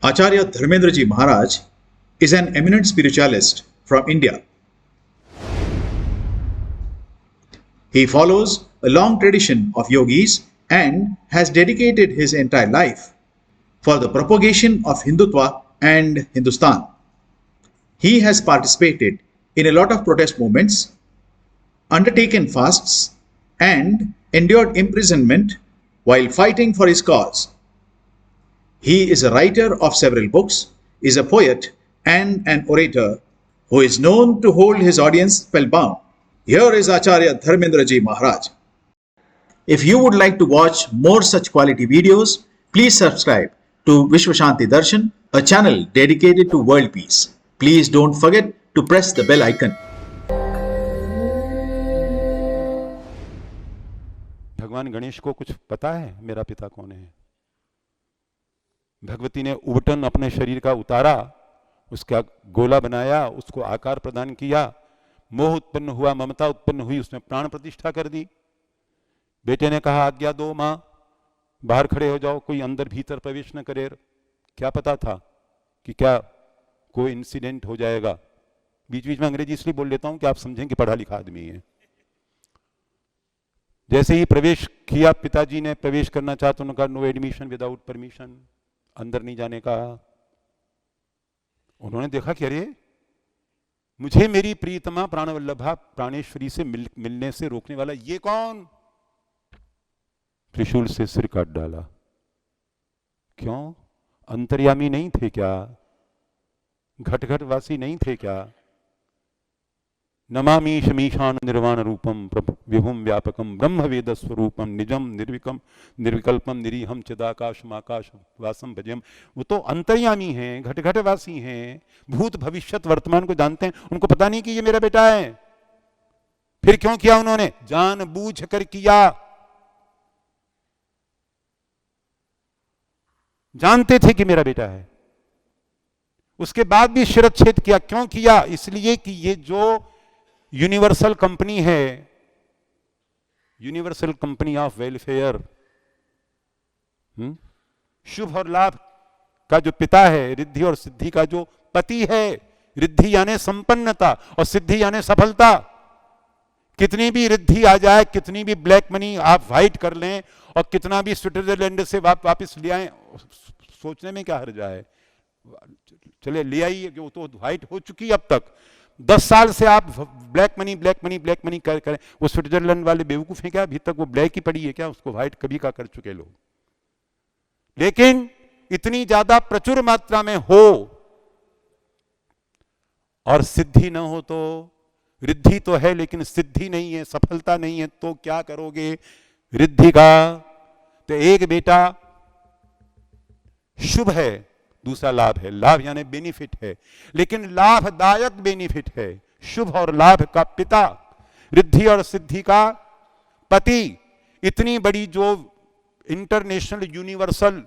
Acharya Dharmendraji Maharaj is an eminent spiritualist from India. He follows a long tradition of yogis and has dedicated his entire life for the propagation of Hindutva and Hindustan. He has participated in a lot of protest movements, undertaken fasts, and endured imprisonment while fighting for his cause. He is a writer of several books, is a poet and an orator who is known to hold his audience spellbound. Here is Acharya Dharmendraji Maharaj. If you would like to watch more such quality videos, please subscribe to Vishwashanti Darshan, a channel dedicated to world peace. Please don't forget to press the bell icon. भगवान गणेश को कुछ पता है मेरा पिता कौन है? भगवती ने उबटन अपने शरीर का उतारा, उसका गोला बनाया, उसको आकार प्रदान किया, मोह उत्पन्न हुआ, ममता उत्पन्न हुई, उसने प्राण प्रतिष्ठा कर दी। बेटे ने कहा आज्ञा दो मां, बाहर खड़े हो जाओ, कोई अंदर भीतर प्रवेश न करे। क्या पता था कि क्या कोई इंसिडेंट हो जाएगा। बीच बीच में अंग्रेजी इसलिए बोल लेता हूं कि आप समझें कि पढ़ा लिखा आदमी है। जैसे ही प्रवेश किया, पिताजी ने प्रवेश करना चाहा तो उन्होंने कहा नो एडमिशन विदाउट परमिशन, अंदर नहीं जाने का। उन्होंने देखा कि अरे मुझे मेरी प्रीतमा प्राणवल्लभा प्राणेश्वरी से मिलने से रोकने वाला ये कौन? त्रिशूल से सिर काट डाला। क्यों? अंतर्यामी नहीं थे क्या? घट घट वासी नहीं थे क्या? नमामि शमीशान निर्वाण रूपम विभुम व्यापकम ब्रह्म वेद स्वरूपम निजम निर्विकम निर्विकल्पम निरीहम चिदाकाशम आकाश वासम भजम। वो तो अंतर्यामी हैं, घट घट वासी हैं, भूत भविष्यत वर्तमान को जानते हैं। उनको पता नहीं कि ये मेरा बेटा है। फिर क्यों किया उन्होंने? जानबूझ कर किया। जानते थे कि मेरा बेटा है, उसके बाद भी शिरच्छेद किया। क्यों किया? इसलिए कि ये जो यूनिवर्सल कंपनी है, यूनिवर्सल कंपनी ऑफ वेलफेयर, शुभ और लाभ का जो पिता है, रिद्धि और सिद्धि का जो पति है, रिद्धि यानी संपन्नता और सिद्धि यानी सफलता। कितनी भी रिद्धि आ जाए, कितनी भी ब्लैक मनी आप व्हाइट कर लें और कितना भी स्विट्जरलैंड से वापस ले आए, सोचने में क्या हर्ज है? चले ले आइए, जो तो व्हाइट हो चुकी अब तक। 10 साल से आप ब्लैक मनी करें। वो स्विट्जरलैंड वाले बेवकूफ हैं क्या? अभी तक वो ब्लैक ही पड़ी है क्या? उसको व्हाइट कभी का कर चुके लोग। लेकिन इतनी ज्यादा प्रचुर मात्रा में हो और सिद्धि ना हो तो, रिद्धि तो है लेकिन सिद्धि नहीं है, सफलता नहीं है, तो क्या करोगे? रिद्धि का तो एक बेटा शुभ है, दूसरा लाभ है। लाभ यानी बेनिफिट है, लेकिन लाभदायक बेनिफिट है। शुभ और लाभ का पिता, रिद्धि और सिद्धि का पति। इतनी बड़ी जो इंटरनेशनल यूनिवर्सल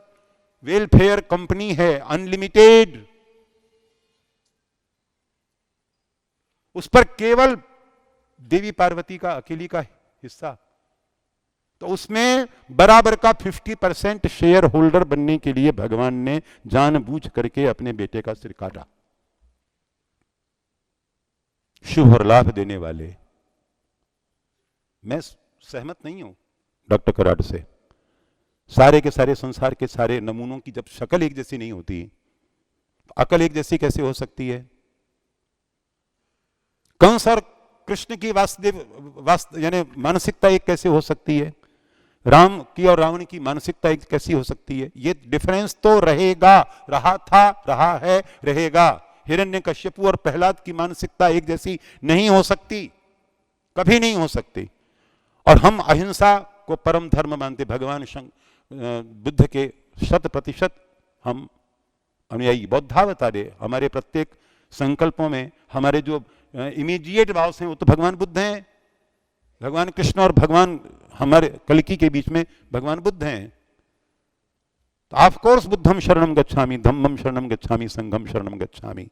वेलफेयर कंपनी है, अनलिमिटेड, उस पर केवल देवी पार्वती का अकेली का हिस्सा, तो उसमें बराबर का 50% शेयर होल्डर बनने के लिए भगवान ने जानबूझ करके अपने बेटे का सिर काटा। शुभ और लाभ देने वाले। मैं सहमत नहीं हूं डॉक्टर कराड से। सारे के सारे संसार के सारे नमूनों की जब शक्ल एक जैसी नहीं होती, अकल एक जैसी कैसे हो सकती है? कंस और कृष्ण की यानी मानसिकता एक कैसे हो सकती है? राम की और रावण की मानसिकता एक कैसी हो सकती है? ये डिफरेंस तो रहेगा, रहा था, रहा है, रहेगा। हिरण्यकश्यपु और प्रहलाद की मानसिकता एक जैसी नहीं हो सकती, कभी नहीं हो सकती। और हम अहिंसा को परम धर्म मानते, भगवान बुद्ध के 100% हम अनुयायी, बौद्धावतारे। हमारे प्रत्येक संकल्पों में हमारे जो इमीडिएट भाव से वो तो भगवान बुद्ध हैं। भगवान कृष्ण और भगवान हमारे कल्कि के बीच में भगवान बुद्ध हैं। तो ऑफ कोर्स बुद्धम शरणम गच्छामि, धम्मम शरणम गच्छामि, संघम शरणम गच्छामि।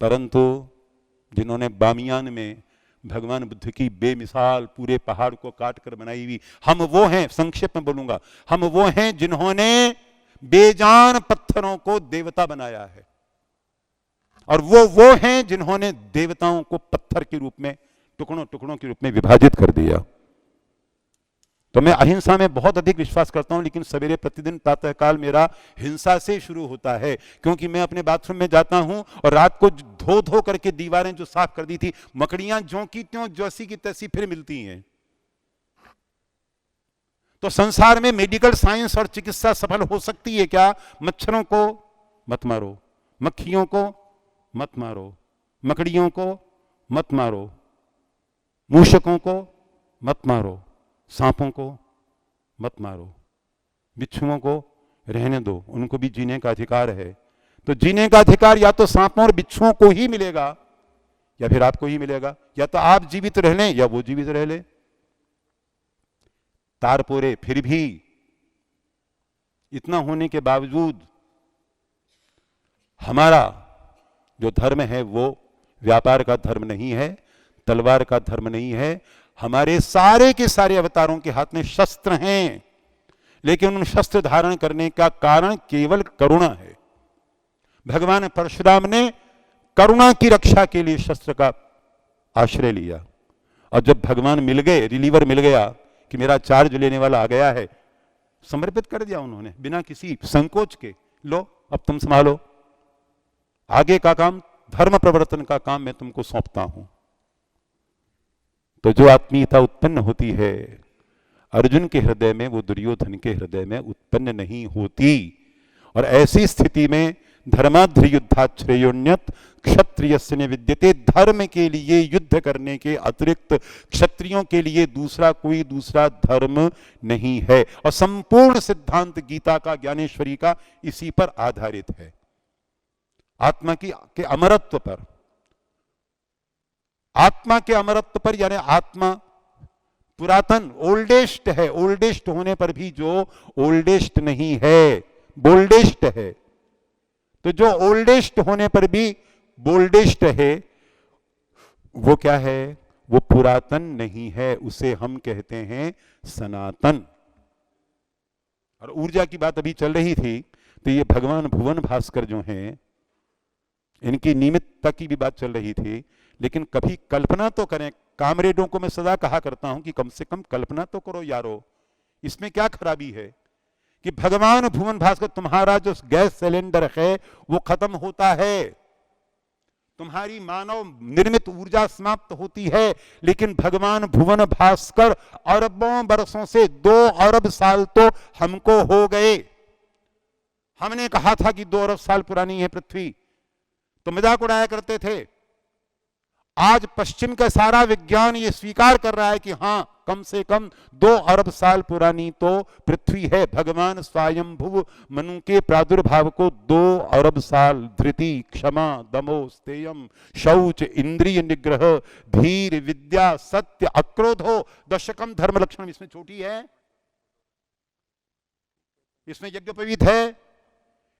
परंतु जिन्होंने बामियान में भगवान बुद्ध की बेमिसाल पूरे पहाड़ को काट कर बनाई हुई, हम वो हैं, संक्षेप में बोलूंगा, हम वो हैं जिन्होंने बेजान पत्थरों को देवता बनाया है। और वो हैं जिन्होंने देवताओं को पत्थर के रूप में, टुकड़ों टुकड़ों के रूप में विभाजित कर दिया। तो मैं अहिंसा में बहुत अधिक विश्वास करता हूं, लेकिन सवेरे प्रतिदिन प्रातःकाल मेरा हिंसा से शुरू होता है, क्योंकि मैं अपने बाथरूम में जाता हूं और रात को धो धो करके दीवारें जो साफ कर दी थी, मकड़ियां ज्यों की त्यों जैसी की तैसी फिर मिलती हैं। तो संसार में मेडिकल साइंस और चिकित्सा सफल हो सकती है क्या? मच्छरों को मत मारो, मक्खियों को मत मारो, मकड़ियों को मत मारो, मूषकों को मत मारो, सांपों को मत मारो, बिच्छुओं को रहने दो, उनको भी जीने का अधिकार है। तो जीने का अधिकार या तो सांपों और बिच्छुओं को ही मिलेगा या फिर आपको ही मिलेगा। या तो आप जीवित रह लें या वो जीवित रह ले। तारपोरे फिर भी इतना होने के बावजूद हमारा जो धर्म है वो व्यापार का धर्म नहीं है, तलवार का धर्म नहीं है। हमारे सारे के सारे अवतारों के हाथ में शस्त्र हैं, लेकिन उन शस्त्र धारण करने का कारण केवल करुणा है। भगवान परशुराम ने करुणा की रक्षा के लिए शस्त्र का आश्रय लिया, और जब भगवान मिल गए, रिलीवर मिल गया कि मेरा चार्ज लेने वाला आ गया है, समर्पित कर दिया उन्होंने बिना किसी संकोच के। लो अब तुम संभालो, आगे का काम, धर्म प्रवर्तन का काम मैं तुमको सौंपता हूं। तो जो आत्मीयता उत्पन्न होती है अर्जुन के हृदय में, वो दुर्योधन के हृदय में उत्पन्न नहीं होती। और ऐसी स्थिति में धर्माध्र युद्धात् श्रेयोन्यत क्षत्रियस्य न विद्यते, धर्म के लिए युद्ध करने के अतिरिक्त क्षत्रियों के लिए कोई दूसरा धर्म नहीं है। और संपूर्ण सिद्धांत गीता का, ज्ञानेश्वरी का इसी पर आधारित है, आत्मा के अमरत्व पर। आत्मा के अमरत्व पर, यानी आत्मा पुरातन ओल्डेस्ट है, ओल्डेस्ट होने पर भी जो ओल्डेस्ट नहीं है, बोल्डेस्ट है। तो जो ओल्डेस्ट होने पर भी बोल्डेस्ट है, वो क्या है? वो पुरातन नहीं है, उसे हम कहते हैं सनातन। और ऊर्जा की बात अभी चल रही थी, तो ये भगवान भुवन भास्कर जो हैं, इनकी नियमितता की भी बात चल रही थी। लेकिन कभी कल्पना तो करें, कामरेडों को मैं सदा कहा करता हूं कि कम से कम कल्पना तो करो यारो, इसमें क्या खराबी है कि भगवान भुवन भास्कर, तुम्हारा जो गैस सिलेंडर है वो खत्म होता है, तुम्हारी मानव निर्मित ऊर्जा समाप्त होती है, लेकिन भगवान भुवन भास्कर अरबों बरसों से, 2 अरब साल तो हमको हो गए। हमने कहा था कि 2 अरब साल पुरानी है पृथ्वी, तो मजाक उड़ाया करते थे। आज पश्चिम का सारा विज्ञान ये स्वीकार कर रहा है कि हां, कम से कम 2 अरब साल पुरानी तो पृथ्वी है। भगवान स्वयंभुव मनु के प्रादुर्भाव को 2 अरब साल धृति, क्षमा, दमो, स्तेयम, शौच, इंद्रिय निग्रह, धीर, विद्या, सत्य, अक्रोधो, दशकम धर्म लक्षण, इसमें छोटी है, इसमें यज्ञोपवीत है,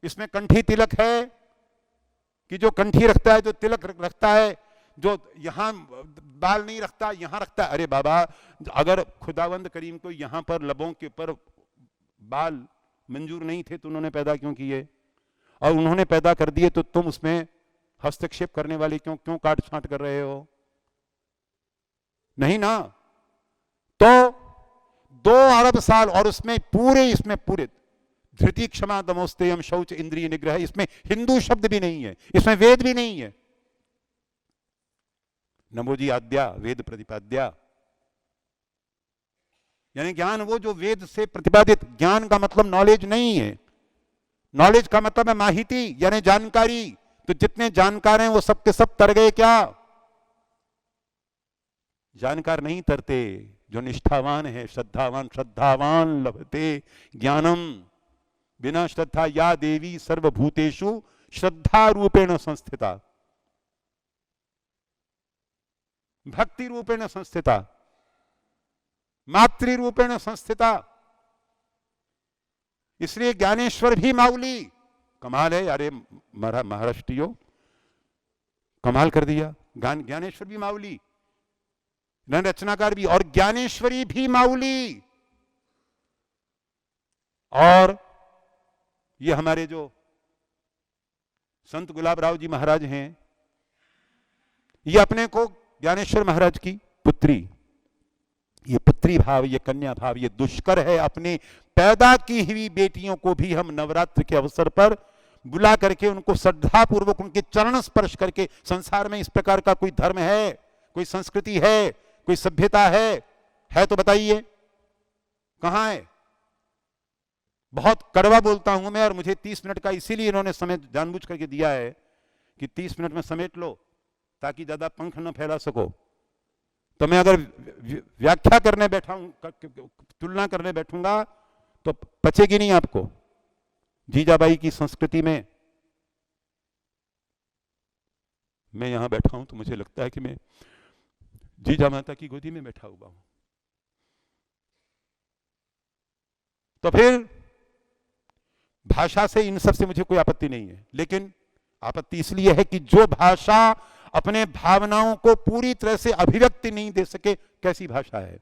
इसमें कंठी तिलक है कि जो कंठी रखता है, जो तिलक रखता है, जो यहां बाल नहीं रखता यहां रखता है। अरे बाबा, अगर खुदावंद करीम को यहां पर लबों के ऊपर बाल मंजूर नहीं थे तो उन्होंने पैदा क्यों किए? और उन्होंने पैदा कर दिए तो तुम उसमें हस्तक्षेप करने वाले क्यों काट छांट कर रहे हो? नहीं ना। तो 2 अरब साल, और इसमें पूरे धृति, क्षमा, दमोस्तेयम, शौच, इंद्रिय निग्रह, इसमें हिंदू शब्द भी नहीं है, इसमें वेद भी नहीं है। नमोजी आद्या वेद प्रतिपाद्या, यानी ज्ञान वो जो वेद से प्रतिपादित। ज्ञान का मतलब नॉलेज नहीं है, नॉलेज का मतलब है माहिती, यानी जानकारी। तो जितने जानकार हैं वो सब के सब तर गए क्या? जानकार नहीं तरते, जो निष्ठावान है, श्रद्धावान लभते ज्ञानम, बिना श्रद्धा या देवी सर्वभूतेषु श्रद्धा रूपेण संस्थिता, भक्ति रूपेण संस्थिता, मातृ रूपेण संस्थिता। इसलिए ज्ञानेश्वर भी माउली, कमाल है यार, महाराष्ट्रियों कमाल कर दिया। ज्ञानेश्वर भी माउली, रचनाकार भी, और ज्ञानेश्वरी भी माउली। और ये हमारे जो संत गुलाब राव जी महाराज हैं, ये अपने को ज्ञानेश्वर महाराज की पुत्री, ये पुत्री भाव, ये कन्या भाव, ये दुष्कर है। अपने पैदा की हुई बेटियों को भी हम नवरात्र के अवसर पर बुला करके उनको श्रद्धा पूर्वक उनके चरण स्पर्श करके, संसार में इस प्रकार का कोई धर्म है, कोई संस्कृति है, कोई सभ्यता है तो बताइए कहां है? बहुत कड़वा बोलता हूं मैं, और मुझे 30 मिनट का इसीलिए इन्होंने समय जानबूझ करके दिया है कि 30 मिनट में समेट लो ताकि ज्यादा पंख न फैला सको। तो मैं अगर व्याख्या करने बैठा हूं, तुलना करने बैठूंगा तो पचेगी नहीं आपको। जीजाबाई की संस्कृति में मैं यहां बैठा हूं तो मुझे लगता है कि मैं जीजा माता की गोदी में बैठा हुआ हूं। तो फिर भाषा से, इन सब से मुझे कोई आपत्ति नहीं है, लेकिन आपत्ति इसलिए है कि जो भाषा अपने भावनाओं को पूरी तरह से अभिव्यक्ति नहीं दे सके, कैसी भाषा है?